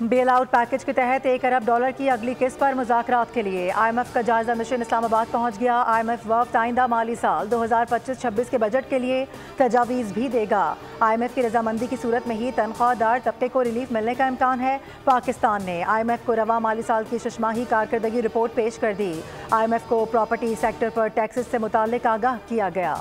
Bail out package के तहत $1 अरब की अगली किस्त पर मुज़ाकरात के लिए IMF का जायजा मिशन इस्लामाबाद पहुंच गया। IMF वफ़द आइंदा माली साल 2025-26 के बजट के लिए तजावीज़ भी देगा। IMF की रजामंदी की सूरत में ही तनख्वाहदार तबके को रिलीफ मिलने का इम्कान है। पाकिस्तान ने IMF को रवा माली साल की शशमाही कारकर्दगी रिपोर्ट पेश कर दी। IMF को प्रॉपर्टी सेक्टर पर टैक्सेस से मुताल्लिक आगाह किया गया।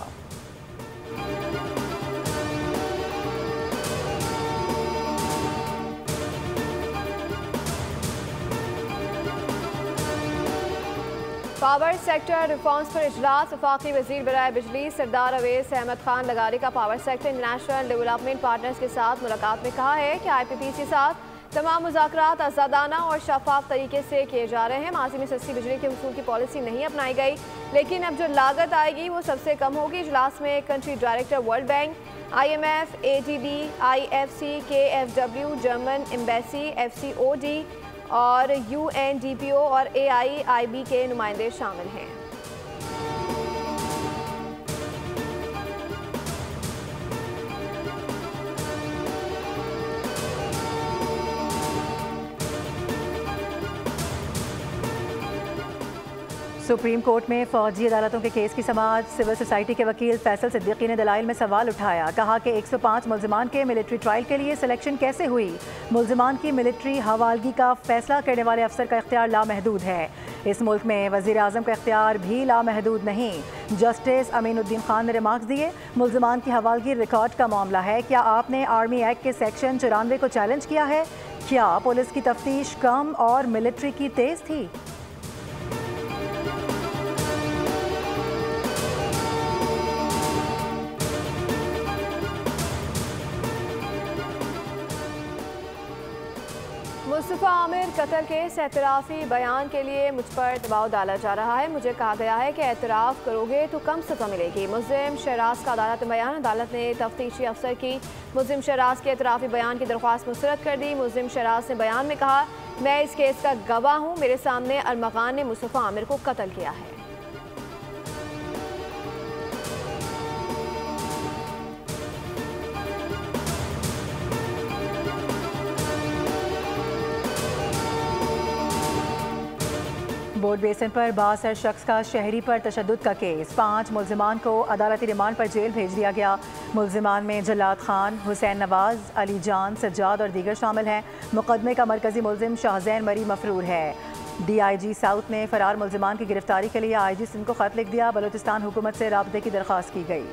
पावर सेक्टर रिफॉर्म्स पर इजलास। वफाकी वजीर बराए बिजली सरदार अवैस अहमद खान लगारी का power sector international development partners के साथ मुलाकात में कहा है कि IPP के साथ तमाम मुज़ाकरात आज़ादाना और शफाफ तरीके से किए जा रहे हैं। माजी में सस्ती बिजली के वसूल की पॉलिसी नहीं अपनाई गई, लेकिन अब जो लागत आएगी वो सबसे कम होगी। इजलास में country director world bank, IMF, ADB, IFC, KFW, German embassy, FCOD और UNDPO और AIIB के नुमाइंदे शामिल हैं। सुप्रीम कोर्ट में फौजी अदालतों के केस की समाअत। सिविल सोसाइटी के वकील फैसल सिद्दीकी ने दलाइल में सवाल उठाया। कहा कि 105 मुल्जिमान के मिलिट्री ट्रायल के लिए सिलेक्शन कैसे हुई। मुल्जिमान की मिलिट्री हवालगी का फैसला करने वाले अफसर का इख्तियार लामहदूद है। इस मुल्क में वज़ीर आज़म का इख्तियार भी लामहदूद नहीं। जस्टिस अमीनुद्दीन खान ने रिमार्क्स दिए, मुल्जिमान की हवालगी रिकॉर्ड का मामला है। क्या आपने आर्मी एक्ट के सेक्शन 94 को चैलेंज किया है? क्या पुलिस की तफ्तीश कम और मिलिट्री की तेज थी? मुस्तफ़ा आमिर कत्ल केस एतराफ़ी बयान के लिए मुझ पर दबाव डाला जा रहा है। मुझे कहा गया है कि एतराफ़ करोगे तो कम सज़ा मिलेगी। मुल्ज़िम शहराज का अदालत में बयान। अदालत ने तफ्तीशी अफसर की मुल्ज़िम शहराज के एतराफ़ी बयान की दरख्वास्त मुस्तरद कर दी। मुल्ज़िम शहराज ने बयान में कहा, मैं इस केस का गवाह हूँ। मेरे सामने अरमगान ने मुस्तफ़ा आमिर को कत्ल किया है। बोर्ड बेसन पर बासर शख्स का शहरी पर तशद्दुद का केस। 5 मुल्जिमान को अदालती रिमांड पर जेल भेज दिया गया। मुल्जिमान में जल्लाद खान, हुसैन नवाज, अली जान, सज्जाद और दीगर शामिल हैं। मुकदमे का मरकजी मुल्जिम शाहजैन मरी मफरूर है। DIG साउथ ने फरार मुल्जिमान की गिरफ्तारी के लिए IG सिंध को खत लिख दिया। बलूचिस्तान हुकूमत से राबते की दरख्वास्त की गई।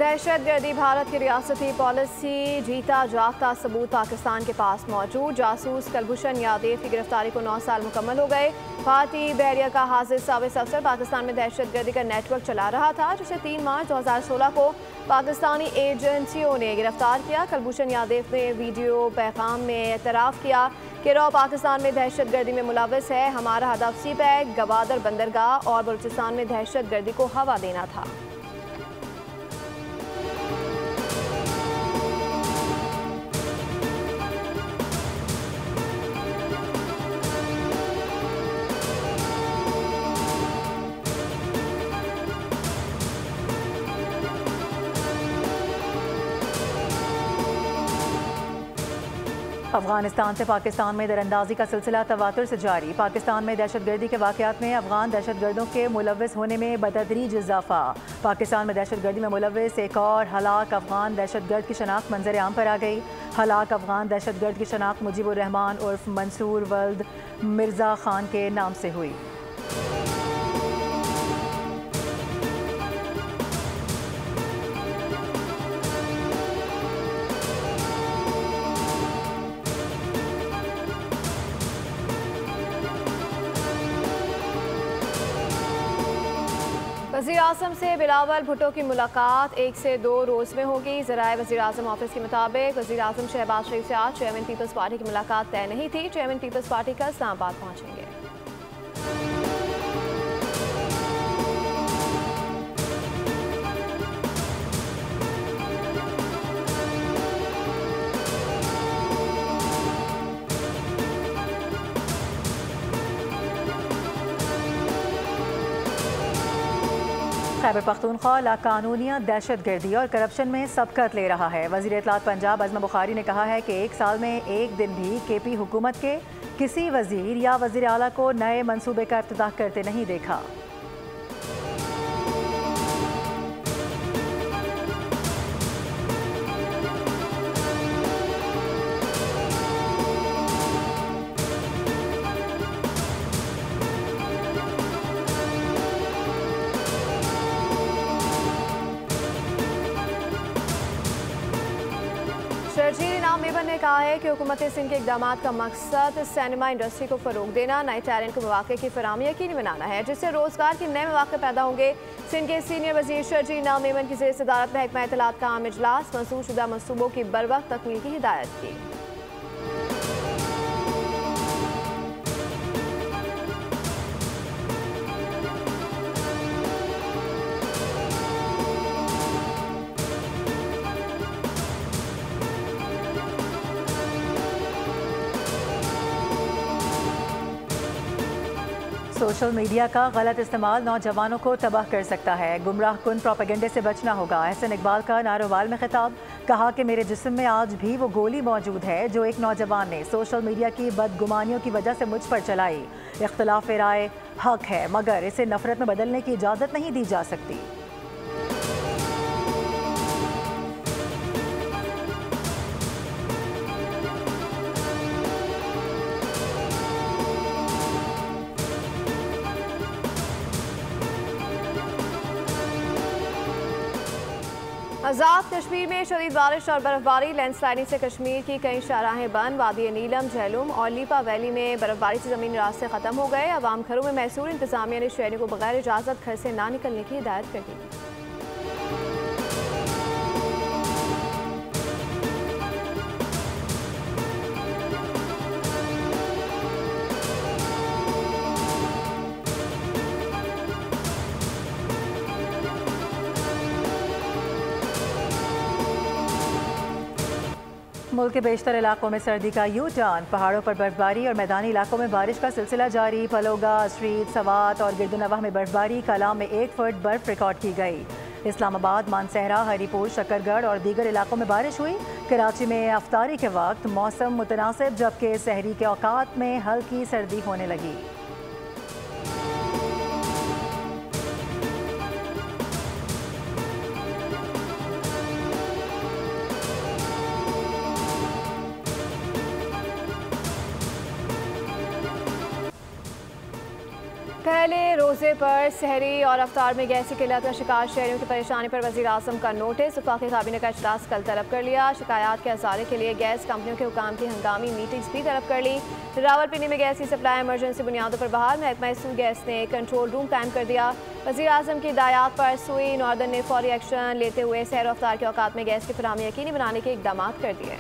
दहशतगर्दी भारत की रियासती पॉलिसी जीता जागता सबूत पाकिस्तान के पास मौजूद। जासूस कुलभूषण यादव की गिरफ्तारी को 9 साल मुकम्मल हो गए। भारतीय बहरिया का हाजिर साबित अफसर पाकिस्तान में दहशतगर्दी का नेटवर्क चला रहा था, जिसे 3 मार्च 2016 को पाकिस्तानी एजेंसियों ने गिरफ्तार किया। कुलभूषण यादव ने वीडियो पैगाम में एतराफ़ किया कि रॉ पाकिस्तान में दहशतगर्दी में मुलव्वस है। हमारा हदफ सी पैक, गवादर बंदरगाह और बलूचिस्तान में दहशतगर्दी को हवा देना था। अफगानिस्तान से पाकिस्तान में दरअंदाजी का सिलसिला तवातुर से जारी। पाकिस्तान में दहशतगर्दी के वाक़यात में अफगान दहशतगर्दों के मुलव्वस होने में बतदरीज इजाफा। पाकिस्तान में दहशतगर्दी में मुलव्वस एक और हलाक अफगान दहशतगर्द की शनाख्त मंजर आम पर आ गई। हलाक अफगान दहशतगर्द की शनाख्त मुजीबुर रहमान उर्फ मंसूर वल्द मिर्ज़ा खान के नाम से हुई। वज़ीर आज़म से बिलावल भुट्टो की मुलाकात 1 से 2 रोज़ में होगी। ज़राए वज़ीर आज़म ऑफिस के मुताबिक वज़ीर आज़म शहबाज शरीफ से आज चेयरमैन पीपल्स पार्टी की मुलाकात तय नहीं थी। चेयरमैन पीपल्स पार्टी कल इस्लामाबाद पहुँचेंगे। खैबर पख्तूनख्वा लाकानूनियत, दहशतगर्दी और करप्शन में सबकत ले रहा है। वज़ीर इत्तलात पंजाब अज़मा बुखारी ने कहा है कि एक साल में एक दिन भी KP हुकूमत के किसी वज़ीर या वज़ीर आला को नए मनसूबे का इफ्तिताह करते नहीं देखा। शर्जील इनाम मेमन ने कहा है कि हुकूमत सिंध के इकदाम का मकसद सिनेमा इंडस्ट्री को फ़रोग देना, नए टैलेंट को मौके की फराहमी यकीनी बनाना है, जिससे रोज़गार के नए मौके पैदा होंगे। सिंध के सीनियर वज़ीर शर्जील इनाम मेमन की ज़ेर सदारत महकमा इत्तलात का आम इजलास, मंसूर शुदा मनसूबों की बरवक्त तकमील की हिदायत की। सोशल मीडिया का गलत इस्तेमाल नौजवानों को तबाह कर सकता है। गुमराह कुन प्रोपेगेंडे से बचना होगा। एहसन इकबाल का नारोवाल में खिताब, कहा कि मेरे जिस्म में आज भी वो गोली मौजूद है जो एक नौजवान ने सोशल मीडिया की बदगुमानियों की वजह से मुझ पर चलाई। इख्तिलाफ राय हक है, मगर इसे नफरत में बदलने की इजाज़त नहीं दी जा सकती। आज़ाद कश्मीर में शदीद बारिश और बर्फबारी, लैंडस्लाइडिंग से कश्मीर की कई शाहराहें बंद। वादी नीलम, झेलुम और लीपा वैली में बर्फबारी से ज़मीनी रास्ते ख़त्म हो गए। अवाम घरों में महसूर, इंतजामिया ने शहरियों को बगैर इजाज़त घर से ना निकलने की हिदायत कर दी। मुल्क के बेशतर इलाकों में सर्दी का यू टर्न, पहाड़ों पर बर्फबारी और मैदानी इलाकों में बारिश का सिलसिला जारी। पलोगा, स्ट्रीट, सवात और गिरदुनवाह में बर्फबारी, कलाम में 1 फुट बर्फ रिकॉर्ड की गई। इस्लामाबाद, मानसहरा, हरीपुर, शकरगढ़ और दीगर इलाकों में बारिश हुई। कराची में अफ्तारी के वक्त मौसम मुतनासिब, जबकि सहरी के औकात में हल्की सर्दी होने लगी। पहले रोजे पर सहरी और अफ्तार में गैसी किल्लत का शिकार शहरियों की परेशानी पर वज़ीर आज़म का नोटिस। वफाकी काबीना का इजलास कल तलब कर लिया। शिकायत के हज़ारे के लिए गैस कंपनियों के हुकाम की हंगामी मीटिंग्स भी तलब कर ली। रावलपिंडी में गैस की सप्लाई इमरजेंसी बुनियादों पर बहाल, महकमा सूई गैस ने कंट्रोल रूम कायम कर दिया। वज़ीर आज़म की हिदायत पर सूई नॉर्दर्न ने फौरी एक्शन लेते हुए सहर अफ्तार के औकात में गैस की फराहमी यकीनी बनाने के इकदाम कर दिए।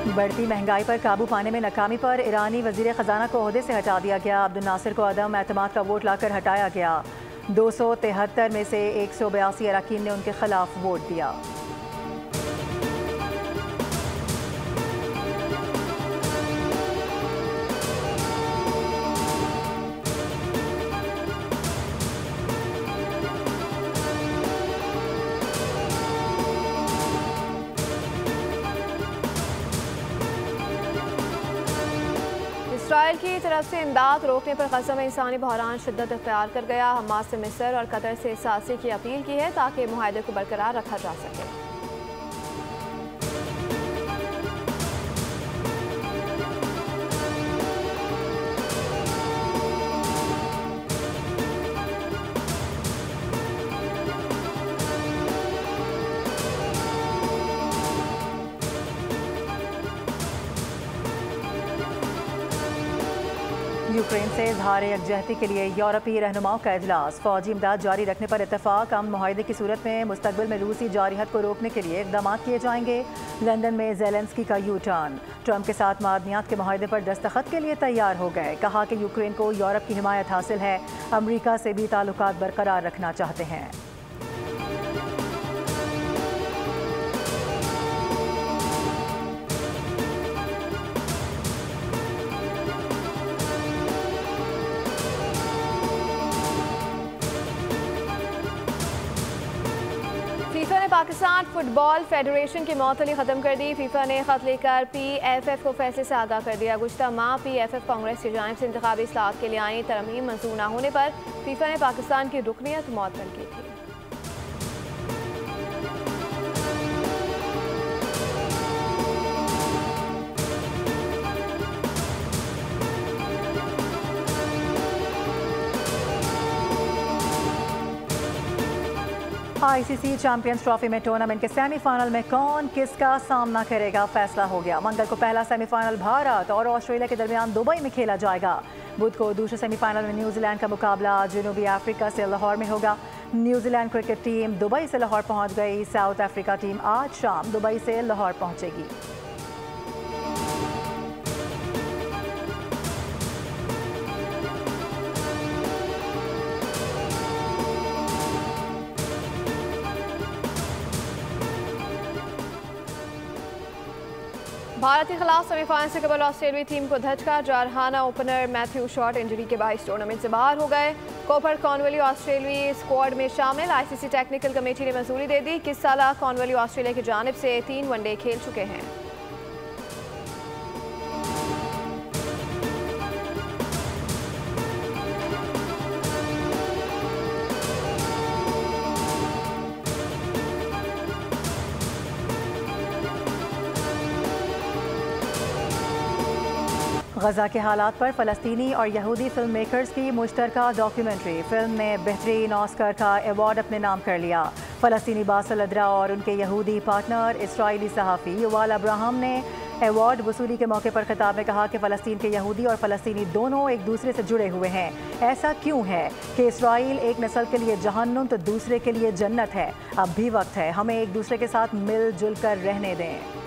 बढ़ती महंगाई पर काबू पाने में नाकामी पर ईरानी वजीर खजाना को ओहदे से हटा दिया गया। अब्दुल नासिर को अदम एतमाद का वोट लाकर हटाया गया। 273 में से 182 अरकान ने उनके खिलाफ वोट दिया। इसराइल की तरफ से इमदाद रोकने पर गज़ा में इंसानी बहरान शिद्दत इख्तियार कर गया। हमास से मिस्र और कतर से सासी की अपील की है ताकि मुआहदे को बरकरार रखा जा सके। यूक्रेन से इजहार यकजहती के लिए यूरोपीय रहनुमाओं का इजलास। फौजी इमदाद जारी रखने पर इत्तफाक। अमन मुआहदे की सूरत में मुस्तकबिल में रूसी जारियत को रोकने के लिए इकदाम किए जाएंगे। लंदन में ज़ेलेंस्की का यू टर्न, ट्रंप के साथ मादनियात के मुआहदे पर दस्तखत के लिए तैयार हो गए। कहा कि यूक्रेन को यूरोप की हिमायत हासिल है, अमरीका से भी ताल्लुकात बरकरार रखना चाहते हैं। पाकिस्तान फुटबॉल फेडरेशन की मअतली ख़त्म कर दी। फीफा ने ख़त लेकर PFF को फैसले से आगाह कर दिया। गुज़श्ता माह PFF कांग्रेस की जानिब से इंतखाबी इस्लाहत के लिए आई तरमीम मंजूर न होने पर फीफा ने पाकिस्तान की रुकनियत मुअत्तल की थी। ICC चैंपियंस ट्रॉफी में टूर्नामेंट के सेमीफाइनल में कौन किसका सामना करेगा, फैसला हो गया। मंगल को पहला सेमीफाइनल भारत और ऑस्ट्रेलिया के दरमियान दुबई में खेला जाएगा। बुध को दूसरे सेमीफाइनल में न्यूजीलैंड का मुकाबला जनूबी अफ्रीका से लाहौर में होगा। न्यूजीलैंड क्रिकेट टीम दुबई से लाहौर पहुंच गई। साउथ अफ्रीका टीम आज शाम दुबई से लाहौर पहुंचेगी। भारत के खिलाफ सेमीफाइनल से कबल ऑस्ट्रेलियाई टीम को धचका। जारहाना ओपनर मैथ्यू शॉट इंजरी के बायस टूर्नामेंट से बाहर हो गए। कोपर कॉर्नवेली ऑस्ट्रेलियाई स्क्वाड में शामिल। ICC टेक्निकल कमेटी ने मंजूरी दे दी। किस साल कॉर्नवेली ऑस्ट्रेलिया की जानिब से 3 वनडे खेल चुके हैं। गजा के हालात पर फ़लस्तीनी और यहूदी फिल्म मेकर्स की मुश्तरका डॉक्यूमेंट्री। फिल्म ने बेहतरीन ऑस्कर का एवॉर्ड अपने नाम कर लिया। फ़लस्तीनी बासिल अदरा और उनके यहूदी पार्टनर इसराइली सहाफ़ी युवाल अब्राहम ने एवॉर्ड वसूली के मौके पर खिताब में कहा कि फ़लस्तीन के यहूदी और फ़लस्तीनी दोनों एक दूसरे से जुड़े हुए हैं। ऐसा क्यों है कि इसराइल एक नस्ल के लिए जहन्नुम तो दूसरे के लिए जन्नत है। अब भी वक्त है, हमें एक दूसरे के साथ मिलजुल कर रहने दें।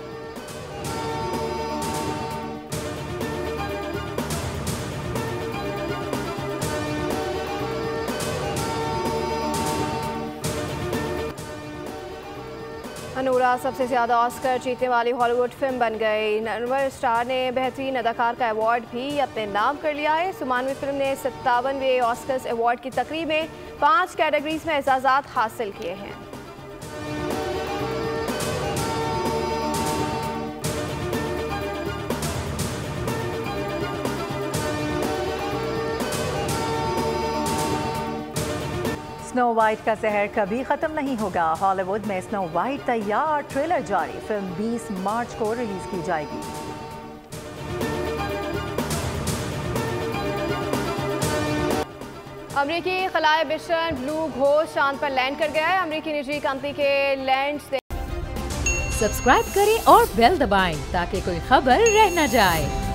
अनूरा सबसे ज़्यादा ऑस्कर जीतने वाली हॉलीवुड फिल्म बन गई। नन्वर स्टार ने बेहतरीन अदाकार का अवार्ड भी अपने नाम कर लिया है। सुमानवी फिल्म ने 57वें ऑस्कर्स अवार्ड की तकरीब में 5 कैटेगरीज में एजाज़ात हासिल किए हैं। स्नो वाइट का सहर कभी खत्म नहीं होगा। हॉलीवुड में स्नो वाइट तैयार, ट्रेलर जारी। फिल्म 20 मार्च को रिलीज की जाएगी। अमेरिकी खलाए मिशन ब्लू घोस्ट चांद पर लैंड कर गया है। अमेरिकी निजी कंपनी के लैंड से सब्सक्राइब करें और बेल दबाएं ताकि कोई खबर रह न जाए।